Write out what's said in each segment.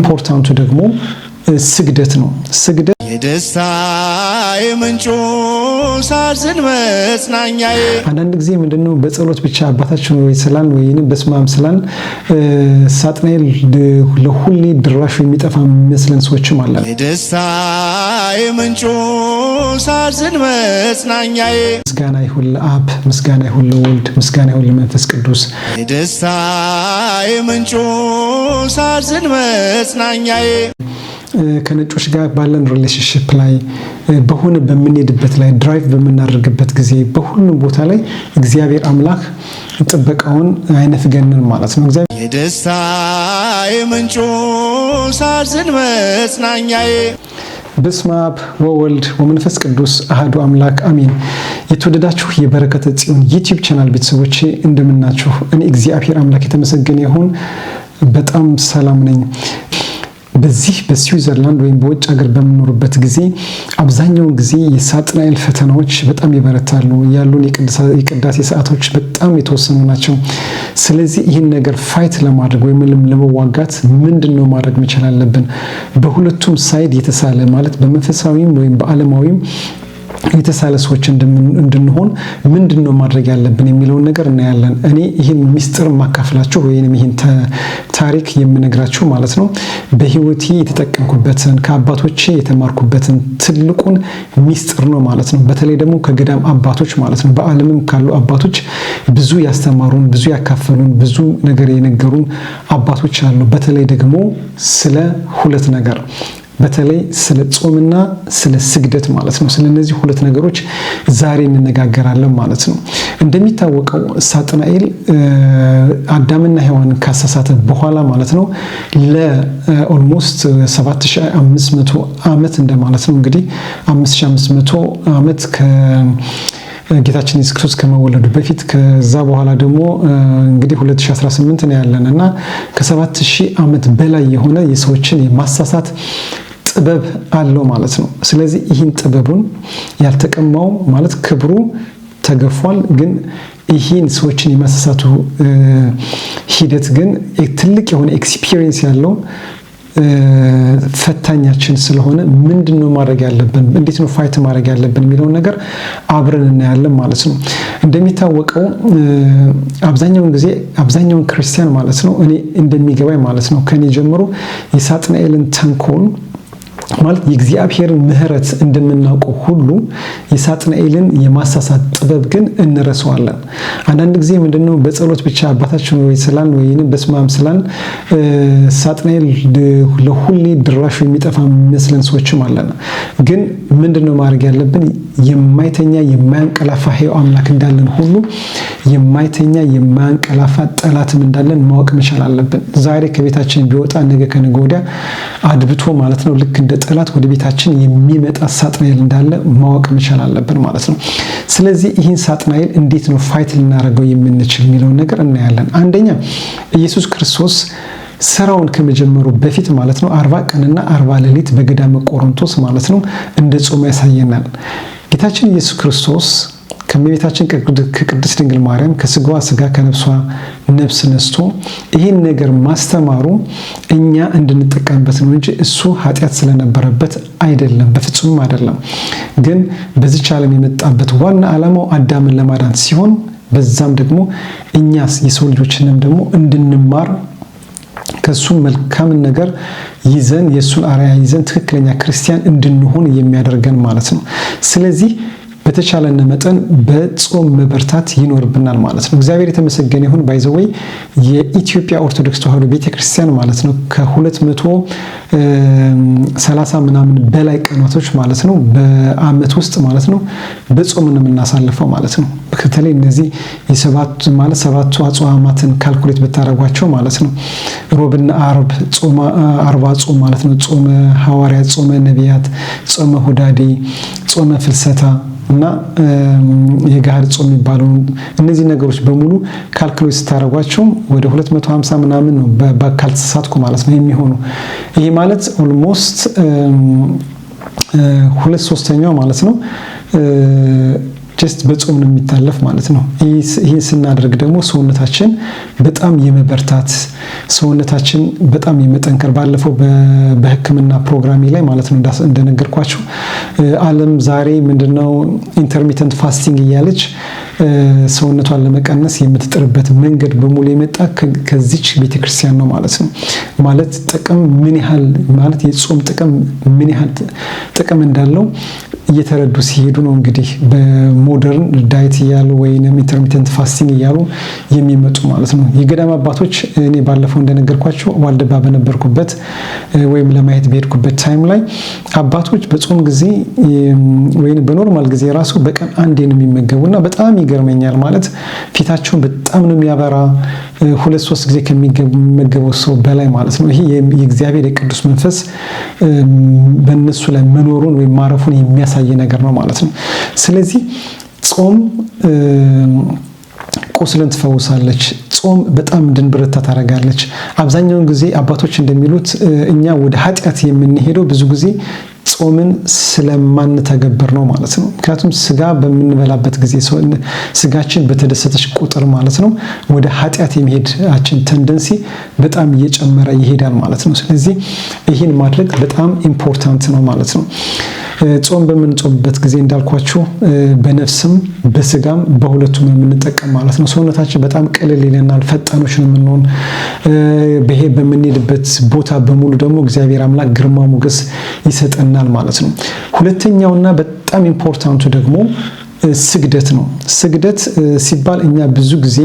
ኢምፖርታንቱ ደግሞ ስግደት ነው። ስግደት የደስታ የምንጩ ሳዝን መጽናኛዬ። አንዳንድ ጊዜ ምንድነው በጸሎት ብቻ አባታችን ወይ ስላል ወይንም በስማም ስላል ሳጥናኤል ለሁሌ ድራሹ የሚጠፋ መስለን ሰዎችም አለ። የደስታ የምንጩ ሳዝን መጽናኛዬ። ምስጋና ይሁን ለአብ፣ ምስጋና ይሁን ለወልድ፣ ምስጋና ይሁን ለመንፈስ ቅዱስ። የደስታ የምንጩ ሳዝን መጽናኛዬ። ከነጮች ጋር ባለን ሪሌሽንሺፕ ላይ በሆነ በምንሄድበት ላይ ድራይቭ በምናደርግበት ጊዜ በሁሉም ቦታ ላይ እግዚአብሔር አምላክ ጥበቃውን አይነፍገንን ማለት ነው። እግዚአብሔር የደስታ የምንጩ ሳዝን መጽናኛዬ። በስመ አብ ወወልድ ወመንፈስ ቅዱስ አሐዱ አምላክ አሜን። የተወደዳችሁ የበረከተ ጽዮን ዩቲዩብ ቻናል ቤተሰቦቼ እንደምናችሁ? እኔ እግዚአብሔር አምላክ የተመሰገነ ይሁን በጣም ሰላም ነኝ። በዚህ በስዊዘርላንድ ወይም በውጭ ሀገር በምኖርበት ጊዜ አብዛኛውን ጊዜ የሳጥናኤል ፈተናዎች በጣም ይበረታሉ። ያሉን የቅዳሴ ሰዓቶች በጣም የተወሰኑ ናቸው። ስለዚህ ይህን ነገር ፋይት ለማድረግ ወይም ለመዋጋት ምንድነው ማድረግ መቻል አለብን? በሁለቱም ሳይድ የተሳለ ማለት በመንፈሳዊም ወይም በዓለማዊም የተሳለ ሰዎች እንድንሆን ምንድነው ማድረግ ያለብን የሚለውን ነገር እናያለን። እኔ ይህን ሚስጥር ማካፈላችሁ ወይንም ይህን ታሪክ የምነግራችሁ ማለት ነው በህይወቴ የተጠቀምኩበትን ከአባቶቼ የተማርኩበትን ትልቁን ሚስጥር ነው ማለት ነው። በተለይ ደግሞ ከገዳም አባቶች ማለት ነው በዓለምም ካሉ አባቶች ብዙ ያስተማሩን፣ ብዙ ያካፈሉን፣ ብዙ ነገር የነገሩን አባቶች አሉ። በተለይ ደግሞ ስለ ሁለት ነገር በተለይ ስለ ጾምና ስለ ስግደት ማለት ነው። ስለነዚህ ሁለት ነገሮች ዛሬ እንነጋገራለን ማለት ነው። እንደሚታወቀው ሳጥናኤል አዳምና ሔዋን ካሳሳተ በኋላ ማለት ነው ለኦልሞስት 7500 ዓመት እንደማለት ነው። እንግዲህ 5500 ዓመት ጌታችን ኢየሱስ ክርስቶስ ከመወለዱ በፊት ከዛ በኋላ ደግሞ እንግዲህ 2018 ነው ያለንና ከ7000 ዓመት በላይ የሆነ የሰዎችን የማሳሳት ጥበብ አለው ማለት ነው። ስለዚህ ይህን ጥበቡን ያልተቀማው ማለት ክብሩ ተገፏል። ግን ይህን ሰዎችን የማሳሳቱ ሂደት ግን ትልቅ የሆነ ኤክስፒሪየንስ ያለው ፈታኛችን ስለሆነ ምንድነው ማድረግ ያለብን፣ እንዴት ነው ፋይት ማድረግ ያለብን የሚለውን ነገር አብረን እናያለን ማለት ነው። እንደሚታወቀው አብዛኛውን ክርስቲያን ማለት ነው እኔ እንደሚገባኝ ማለት ነው ከኔ ጀምሮ የሳጥናኤልን ተንኮል ማለት የእግዚአብሔርን ምሕረት እንደምናውቀው ሁሉ የሳጥናኤልን የማሳሳት ጥበብ ግን እንረሳዋለን። አንዳንድ ጊዜ ምንድነው በጸሎት ብቻ አባታችን ወይ ስላል ወይንም በስማም ስላል ሳጥናኤል ለሁሌ ድራሹ የሚጠፋ መስለን ሰዎችም አለና ግን ምንድነው ማድረግ ያለብን? የማይተኛ የማያንቀላፋ ሕያው አምላክ እንዳለን ሁሉ የማይተኛ የማያንቀላፋ ጠላትም እንዳለን ማወቅ መቻል አለብን። ዛሬ ከቤታችን ቢወጣ ነገ ከነገ ወዲያ አድብቶ ማለት ነው ልክ እንደ ጠላት ወደ ቤታችን የሚመጣ ሳጥናኤል እንዳለ ማወቅ መቻል አለብን ማለት ነው። ስለዚህ ይህን ሳጥናኤል እንዴት ነው ፋይት ልናደርገው የምንችል የሚለውን ነገር እናያለን። አንደኛ ኢየሱስ ክርስቶስ ስራውን ከመጀመሩ በፊት ማለት ነው 40 ቀንና 40 ሌሊት በገዳመ ቆሮንቶስ ማለት ነው እንደ ጾም ያሳየናል። ጌታችን ኢየሱስ ክርስቶስ ከመቤታችን ከቅድስት ድንግል ማርያም ከስጋዋ ስጋ ከነፍሷ ነፍስ ነስቶ ይህን ነገር ማስተማሩ እኛ እንድንጠቀምበት ነው እንጂ እሱ ኃጢአት ስለነበረበት አይደለም፣ በፍጹም አይደለም። ግን በዚህ ዓለም የመጣበት ዋና ዓላማው አዳምን ለማዳን ሲሆን በዛም ደግሞ እኛስ የሰው ልጆችንም ደግሞ እንድንማር ከሱ መልካም ነገር ይዘን የሱን አርአያ ይዘን ትክክለኛ ክርስቲያን እንድንሆን የሚያደርገን ማለት ነው። ስለዚህ በተቻለን መጠን በጾም መበርታት ይኖርብናል ማለት ነው። እግዚአብሔር የተመሰገነ ይሁን። ባይዘወይ የኢትዮጵያ ኦርቶዶክስ ተዋሕዶ ቤተክርስቲያን ማለት ነው ከ230 ምናምን በላይ ቀናቶች ማለት ነው በአመት ውስጥ ማለት ነው በጾም ነው የምናሳልፈው ማለት ነው። በተለይ እነዚህ ሰባቱ አጽዋማትን ካልኩሌት በታረጓቸው ማለት ነው ሮብና ዓርብ ጾም 40 ጾም ማለት ነው። ጾመ ሐዋርያት፣ ጾመ ነቢያት፣ ጾመ ሁዳዴ፣ ጾመ ፍልሰታ እና የጋህር ጾም የሚባለው እነዚህ ነገሮች በሙሉ ካልኩሌት ስታረጓቸው ወደ 250 ምናምን ነው በአካል ተሳትኩ ማለት ነው የሚሆኑ። ይሄ ማለት ኦልሞስት 2/3 ማለት ነው ጀስት በጾም ነው የሚታለፍ ማለት ነው። ይሄ ስናደርግ ደግሞ ሰውነታችን በጣም የመበርታት ሰውነታችን በጣም የመጠንከር ባለፈው በሕክምና ፕሮግራሜ ላይ ማለት ነው እንደነገርኳችሁ ዓለም ዛሬ ምንድነው ኢንተርሚተንት ፋስቲንግ እያለች ሰውነቷን ለመቀነስ የምትጥርበት መንገድ በሙሉ የመጣ ከዚች ቤተክርስቲያን ነው ማለት ነው። ማለት ጥቅም ምን ያህል ማለት የጾም ጥቅም ምን ያህል ጥቅም እንዳለው እየተረዱ ሲሄዱ ነው እንግዲህ በሞደርን ዳይት እያሉ ወይንም ኢንተርሚተንት ፋስቲንግ እያሉ የሚመጡ ማለት ነው። የገዳም አባቶች እኔ ባለፈው እንደነገርኳቸው ዋልድባ በነበርኩበት ወይም ለማየት በሄድኩበት ታይም ላይ አባቶች በጾም ጊዜ ወይንም በኖርማል ጊዜ ራሱ በቀን አንዴ ነው የሚመገቡና በጣም ይገርመኛል። ማለት ፊታቸውን በጣም ነው የሚያበራ 2-3 ጊዜ ከሚመገበው ሰው በላይ ማለት ነው። ይሄ የእግዚአብሔር የቅዱስ መንፈስ በእነሱ ላይ መኖሩን ወይም ማረፉን የሚያሳይ ነገር ነው ማለት ነው። ስለዚህ ጾም ቁስልን ትፈውሳለች። ጾም በጣም እንድንበረታ ታደርጋለች። አብዛኛውን ጊዜ አባቶች እንደሚሉት እኛ ወደ ኃጢአት የምንሄደው ብዙ ጊዜ ጾምን ስለማንተገበር ነው ማለት ነው። ምክንያቱም ስጋ በምንበላበት ጊዜ ስጋችን በተደሰተች ቁጥር ማለት ነው ወደ ኃጢአት የሚሄዳችን ቴንደንሲ በጣም እየጨመረ ይሄዳል ማለት ነው። ስለዚህ ይህን ማድረግ በጣም ኢምፖርታንት ነው ማለት ነው። ጾም በምንጾምበት ጊዜ እንዳልኳችሁ በነፍስም በስጋም በሁለቱም የምንጠቀም ማለት ነው። ሰውነታችን በጣም ቀለል ይለናል፣ ፈጣኖች ነው የምንሆን። በምንሄድበት ቦታ በሙሉ ደግሞ እግዚአብሔር አምላክ ግርማ ሞገስ ይሰጠናል ማለት ነው። ሁለተኛውና በጣም ኢምፖርታንቱ ደግሞ ስግደት ነው። ስግደት ሲባል እኛ ብዙ ጊዜ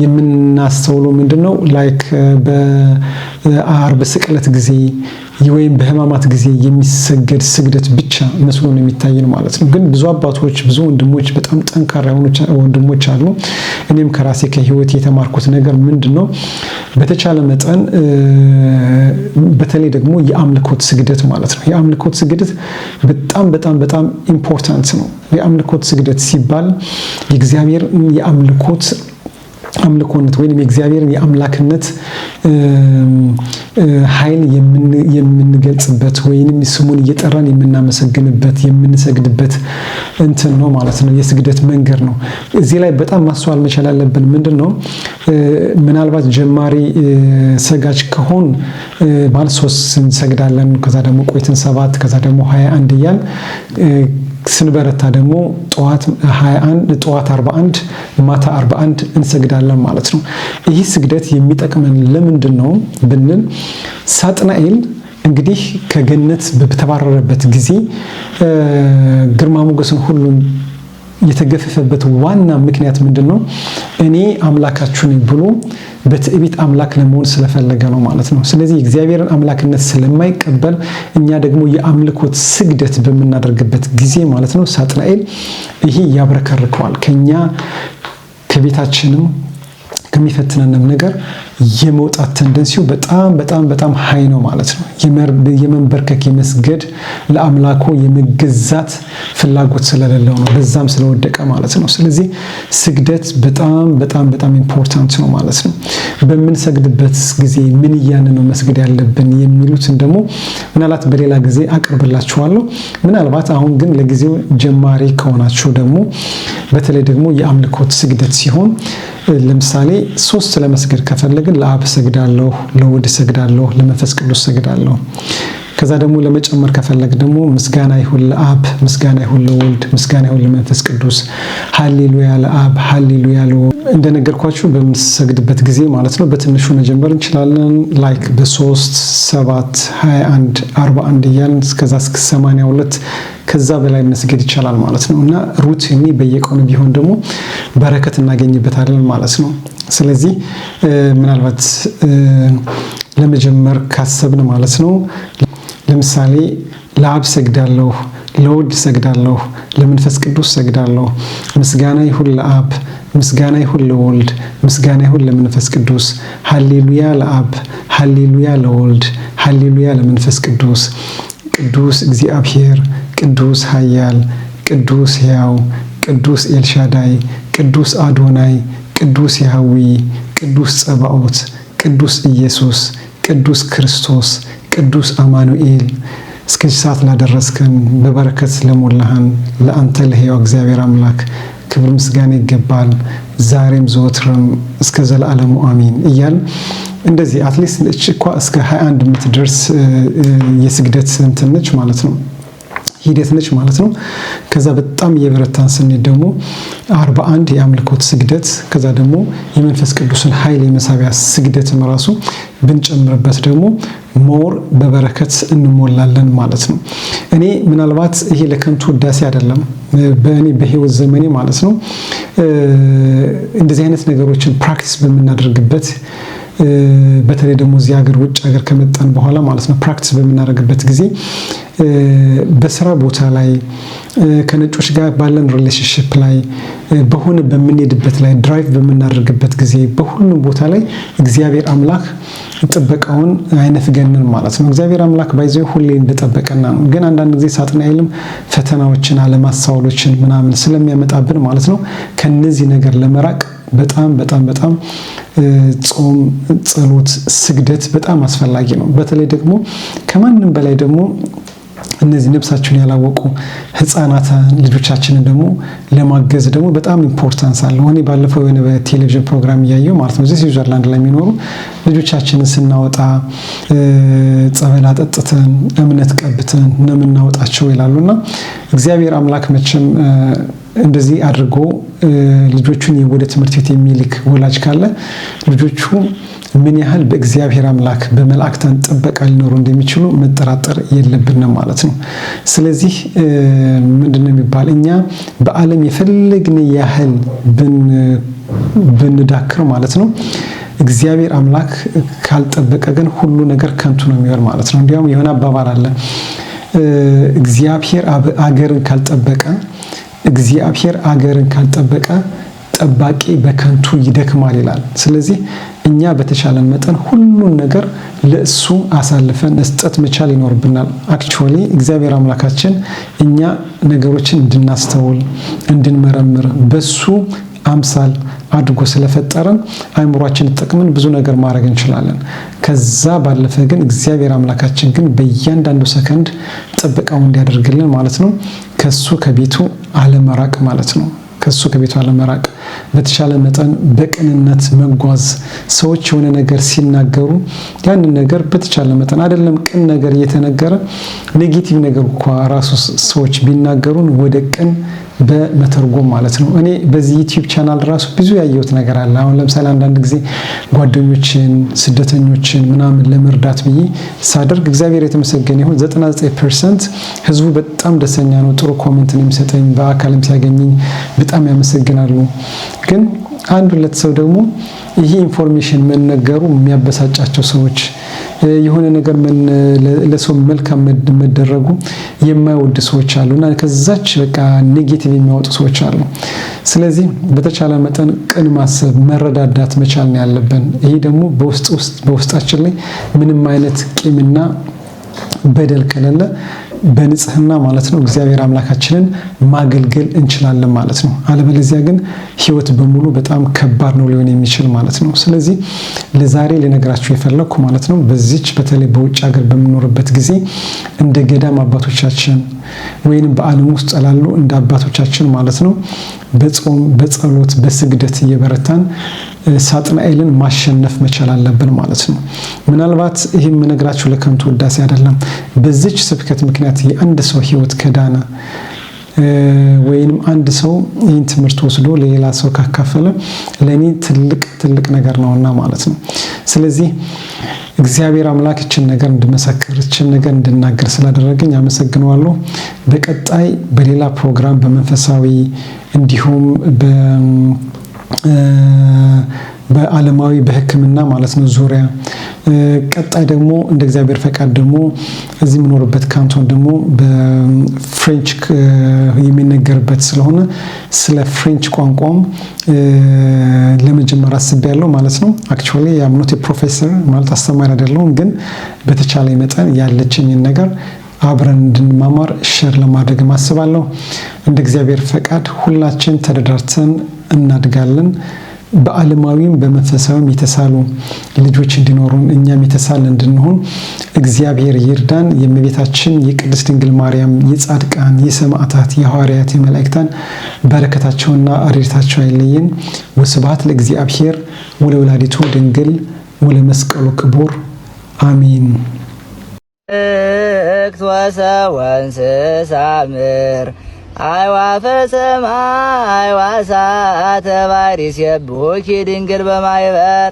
የምናስተውለው ምንድነው ላይክ በአርብ ስቅለት ጊዜ ወይም በሕማማት ጊዜ የሚሰገድ ስግደት ብቻ መስሎ ነው የሚታየን ማለት ነው። ግን ብዙ አባቶች ብዙ ወንድሞች በጣም ጠንካራ ወንድሞች አሉ። እኔም ከራሴ ከህይወት የተማርኩት ነገር ምንድነው በተቻለ መጠን በተለይ ደግሞ የአምልኮት ስግደት ማለት ነው። የአምልኮት ስግደት በጣም በጣም በጣም ኢምፖርታንት ነው። የአምልኮት ስግደት ሲባል የእግዚአብሔር አምልኮነት ወይም የእግዚአብሔርን የአምላክነት ኃይል የምንገልጽበት ወይንም ስሙን እየጠራን የምናመሰግንበት የምንሰግድበት እንትን ነው ማለት ነው። የስግደት መንገድ ነው። እዚህ ላይ በጣም ማስተዋል መቻል ያለብን ምንድነው ምናልባት ጀማሪ ሰጋጅ ከሆን ማለት 3 እንሰግዳለን፣ ከዛ ደግሞ ቆይተን 7 ከዛ ደግሞ 21 እያል ስንበረታ ደግሞ ጠዋት 21 ጠዋት 41 ማታ 41 እንሰግዳለን ማለት ነው። ይህ ስግደት የሚጠቅመን ለምንድን ነው ብንል ሳጥናኤል እንግዲህ ከገነት በተባረረበት ጊዜ ግርማ ሞገስን ሁሉ የተገፈፈበት ዋና ምክንያት ምንድነው? እኔ አምላካችሁ ነኝ ብሎ በትዕቢት አምላክ ለመሆን ስለፈለገ ነው ማለት ነው። ስለዚህ እግዚአብሔርን አምላክነት ስለማይቀበል እኛ ደግሞ የአምልኮት ስግደት በምናደርግበት ጊዜ ማለት ነው ሳጥናኤል ይሄ ያብረከርከዋል። ከኛ ከቤታችንም ከሚፈትነንም ነገር የመውጣት ቴንደንሲው በጣም በጣም በጣም ሃይ ነው ማለት ነው። የመንበርከክ የመስገድ ለአምላኩ የመገዛት ፍላጎት ስለሌለው ነው፣ በዛም ስለወደቀ ማለት ነው። ስለዚህ ስግደት በጣም በጣም በጣም ኢምፖርታንት ነው ማለት ነው። በምንሰግድበት ጊዜ ምን እያልን ነው መስገድ ያለብን የሚሉትን ደግሞ ምናልባት በሌላ ጊዜ አቀርብላችኋለሁ። ምናልባት አሁን ግን ለጊዜው ጀማሪ ከሆናችሁ ደግሞ በተለይ ደግሞ የአምልኮት ስግደት ሲሆን ለምሳሌ 3 ለመስገድ ከፈለግን ለአብ ሰግዳለሁ፣ ለወልድ ሰግዳለሁ፣ ለመንፈስ ቅዱስ ሰግዳለሁ። ከዛ ደግሞ ለመጨመር ከፈለግ ደግሞ ምስጋና ይሁን ለአብ፣ ምስጋና ይሁን ለወልድ፣ ምስጋና ይሁን ለመንፈስ ቅዱስ፣ ሃሌሉያ ለአብ፣ ሃሌሉያ ለወልድ። እንደነገርኳችሁ በምንሰግድበት ጊዜ ማለት ነው በትንሹ መጀመር እንችላለን። ላይክ በ3 7 21 41 እያልን እስከዛ እስከ 82 ከዛ በላይ መስገድ ይቻላል ማለት ነው። እና ሩቲኒ በየቀኑ ቢሆን ደግሞ በረከት እናገኝበታለን ማለት ነው። ስለዚህ ምናልባት ለመጀመር ካሰብን ማለት ነው ለምሳሌ ለአብ ሰግዳለሁ፣ ለወልድ ሰግዳለሁ፣ ለመንፈስ ቅዱስ ሰግዳለሁ፣ ምስጋና ይሁን ለአብ፣ ምስጋና ይሁን ለወልድ፣ ምስጋና ይሁን ለመንፈስ ቅዱስ፣ ሃሌሉያ ለአብ፣ ሃሌሉያ ለወልድ፣ ሃሌሉያ ለመንፈስ ቅዱስ፣ ቅዱስ እግዚአብሔር፣ ቅዱስ ኃያል፣ ቅዱስ ሕያው፣ ቅዱስ ኤልሻዳይ፣ ቅዱስ አዶናይ፣ ቅዱስ ያህዊ፣ ቅዱስ ጸባኦት፣ ቅዱስ ኢየሱስ፣ ቅዱስ ክርስቶስ፣ ቅዱስ አማኑኤል፣ እስከዚህ ሰዓት ላደረስከን በበረከት ለሞላህን ለአንተ ለሕያው እግዚአብሔር አምላክ ክብር ምስጋና ይገባል ዛሬም ዘወትርም እስከ ዘላለሙ አሜን እያል እንደዚህ አትሊስት እቺ እስከ 21 የምትደርስ የስግደት እንትን ነች ማለት ነው ሂደት ነች ማለት ነው። ከዛ በጣም የበረታን ስንሄድ ደግሞ 41 የአምልኮት ስግደት ከዛ ደግሞ የመንፈስ ቅዱስን ኃይል የመሳቢያ ስግደትም ራሱ ብንጨምርበት ደግሞ ሞር በበረከት እንሞላለን ማለት ነው። እኔ ምናልባት ይሄ ለከንቱ ውዳሴ አይደለም በእኔ በህይወት ዘመኔ ማለት ነው እንደዚህ አይነት ነገሮችን ፕራክቲስ በመናደርግበት በተለይ ደግሞ እዚህ ሀገር ውጭ ሀገር ከመጣን በኋላ ማለት ነው ፕራክቲስ በመናደርግበት ጊዜ በስራ ቦታ ላይ ከነጮች ጋር ባለን ሪሌሽንሺፕ ላይ በሆነ በምንሄድበት ላይ ድራይቭ በመናደርግበት ጊዜ በሁሉም ቦታ ላይ እግዚአብሔር አምላክ ጥበቃውን አይነፍገንን ማለት ነው። እግዚአብሔር አምላክ ባይዘው ሁሌ እንደጠበቀና ነው። ግን አንዳንድ ጊዜ ሳጥናኤልም ፈተናዎችን አለማሳወሎችን ምናምን ስለሚያመጣብን ማለት ነው ከነዚህ ነገር ለመራቅ በጣም ጾም ጸሎት ስግደት በጣም አስፈላጊ ነው። በተለይ ደግሞ ከማንም በላይ ደግሞ እነዚህ ነፍሳቸውን ያላወቁ ህፃናትን ልጆቻችንን ደግሞ ለማገዝ ደግሞ በጣም ኢምፖርታንስ አለው። እኔ ባለፈው የሆነ በቴሌቪዥን ፕሮግራም ያየው ማለት ነው እዚህ ስዊዘርላንድ ላይ የሚኖሩ ልጆቻችንን ስናወጣ ጸበል አጠጥተን እምነት ቀብተን ነው የምናወጣቸው ይላሉና እግዚአብሔር አምላክ መቼም እንደዚህ አድርጎ ልጆቹን ወደ ትምህርት ቤት የሚልክ ወላጅ ካለ ልጆቹ ምን ያህል በእግዚአብሔር አምላክ በመላእክታን ጥበቃ ሊኖሩ እንደሚችሉ መጠራጠር የለብንም ማለት ነው። ስለዚህ ምንድነው የሚባል እኛ በዓለም የፈለግን ያህል ብንዳክር ማለት ነው እግዚአብሔር አምላክ ካልጠበቀ ግን ሁሉ ነገር ከንቱ ነው የሚሆን ማለት ነው። እንዲያውም የሆነ አባባል አለ እግዚአብሔር አገርን ካልጠበቀ ጠባቂ በከንቱ ይደክማል ይላል። ስለዚህ እኛ በተሻለን መጠን ሁሉን ነገር ለእሱ አሳልፈን መስጠት መቻል ይኖርብናል። አክቹአሊ እግዚአብሔር አምላካችን እኛ ነገሮችን እንድናስተውል እንድንመረምር በሱ አምሳል አድርጎ ስለፈጠረን አእምሮአችንን ተጠቅመን ብዙ ነገር ማድረግ እንችላለን። ከዛ ባለፈ ግን እግዚአብሔር አምላካችን ግን በእያንዳንዱ ሰከንድ ጥበቃውን እንዲያደርግልን ማለት ነው ከሱ ከቤቱ አለመራቅ ማለት ነው። ከሱ ከቤቱ አለመራቅ በተሻለ መጠን በቅንነት መጓዝ ሰዎች የሆነ ነገር ሲናገሩ ያንን ነገር በተቻለ መጠን አይደለም ቅን ነገር እየተነገረ ኔጌቲቭ ነገር እንኳን ራሱ ሰዎች ቢናገሩን ወደ ቅን በመተርጎም ማለት ነው። እኔ በዚህ ዩቲዩብ ቻናል ራሱ ብዙ ያየሁት ነገር አለ። አሁን ለምሳሌ አንዳንድ ጊዜ ጓደኞችን ስደተኞችን ምናምን ለመርዳት ብዬ ሳደርግ እግዚአብሔር የተመሰገነ ይሁን 99% ህዝቡ በጣም ደስተኛ ነው። ጥሩ ኮሜንት ነው የሚሰጠኝ። በአካልም ሲያገኘኝ በጣም ያመሰግናሉ። ግን አንድ ሁለት ሰው ደግሞ ይሄ ኢንፎርሜሽን መነገሩ የሚያበሳጫቸው ሰዎች የሆነ ነገር ለሰው መልካም መደረጉ የማይወድ ሰዎች አሉና ከዛች በቃ ኔጌቲቭ የሚያወጡ ሰዎች አሉ። ስለዚህ በተቻለ መጠን ቅን ማሰብ መረዳዳት መቻል ነው ያለብን። ይሄ ደግሞ በውስጣችን ላይ ምንም አይነት ቂምና በደል ከሌለ በንጽህና ማለት ነው እግዚአብሔር አምላካችንን ማገልገል እንችላለን ማለት ነው። አለበለዚያ ግን ህይወት በሙሉ በጣም ከባድ ነው ሊሆን የሚችል ማለት ነው። ስለዚህ ለዛሬ ልነግራችሁ የፈለኩ ማለት ነው በዚች በተለይ በውጭ ሀገር በምኖርበት ጊዜ እንደ ገዳም አባቶቻችን ወይንም በዓለም ውስጥ ላሉ እንደ አባቶቻችን ማለት ነው በጾም በጸሎት በስግደት እየበረታን ሳጥናኤልን ማሸነፍ መቻል አለብን ማለት ነው። ምናልባት ይሄን መነግራችሁ ለከንቱ ውዳሴ አይደለም። በዚች ስብከት ምክንያት የአንድ ሰው ህይወት ከዳነ ወይንም አንድ ሰው ይህን ትምህርት ወስዶ ለሌላ ሰው ካካፈለ ለኔ ትልቅ ነገር ነውና ማለት ነው። ስለዚህ እግዚአብሔር አምላክ እችን ነገር እንድመሰክር እችን ነገር እንድናገር ስላደረገኝ አመሰግናለሁ። በቀጣይ በሌላ ፕሮግራም በመንፈሳዊ እንዲሁም በዓለማዊ በሕክምና ማለት ነው ዙሪያ ቀጣይ ደግሞ እንደ እግዚአብሔር ፈቃድ ደግሞ እዚህ የምኖርበት ካንቶን ደግሞ በፍሬንች የሚነገርበት ስለሆነ ስለ ፍሬንች ቋንቋም ለመጀመር አስቤያለሁ ማለት ነው። አክቹአሊ አም ኖት ኤ ፕሮፌሰር ማለት አስተማሪ አይደለሁም፣ ግን በተቻለ መጠን ያለችኝን ነገር አብረን እንድንማማር ሼር ለማድረግ ማስባለሁ። እንደ እግዚአብሔር ፈቃድ ሁላችን ተደራርተን እናድጋለን። በዓለማዊም በመንፈሳዊም የተሳሉ ልጆች እንዲኖሩን እኛም የተሳለ እንድንሆን እግዚአብሔር ይርዳን። የእመቤታችን የቅድስት ድንግል ማርያም የጻድቃን የሰማዕታት የሐዋርያት የመላእክታን በረከታቸውና ረድኤታቸው አይለየን። ወስብሐት ለእግዚአብሔር ወለወላዲቱ ድንግል ወለመስቀሉ ክቡር አሜን። ወእንስሳ ምድር አዕዋፈ ሰማይ ወዓሣተ ባሕር ይሴብሑኪ ድንግል በማኅበር